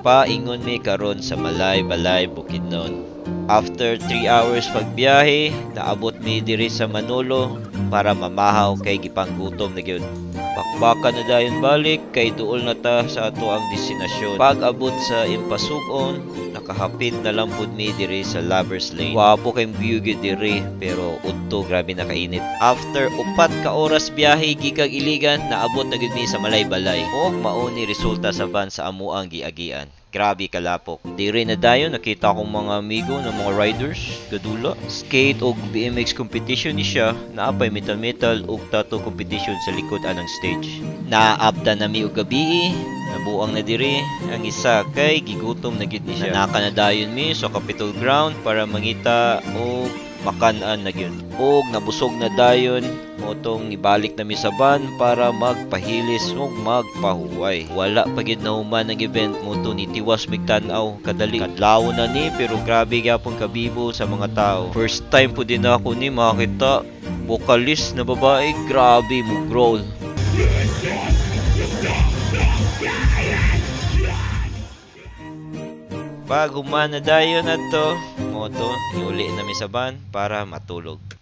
Paingon mi karon sa Balay Bukidnon. After 3 hours pagbiyahe, naabot mi diri sa Manolo para mamahaw kay gipanggutom na gyud. Bakbakan na dayon balik kay duol na ta sa ato ang destinasyon. Pag abot sa Impasugon, nakahapit na lang pud mi diri sa Lovers Lane. Wapo kay view gyud diri pero udto grabe na kainit. After 4 ka oras biyahe gikan Iligan, naabot na gyud mi sa Balay. Og mao ni resulta sa van sa amuang giagian. Grabe kalapok. Diri na dayon nakita akong mga amigo ng mga riders, gadula, skate og BMX competition ni siya, naapay metal og tattoo competition sa likod anang stage. Naabda na mi og gabi, nabuang na diri, ang isa kay gigutom na gid ni siya. Nanaka na dayon mi sa Capitol Ground para mangita og makan-an na gyud. Og nabusog na dayon motong ibalik na mi sa van para magpahilis ug magpahuway. Wala pa gid nahuman ang event moto ni tiwas migtan-aw kadali. Kadlaw na ni pero grabe gyapon kabibo sa mga tao. First time po din ako ni makita vocalist na babae, grabe mo growl. Pag humana dayon adto moto, iuli na mi sa van para matulog.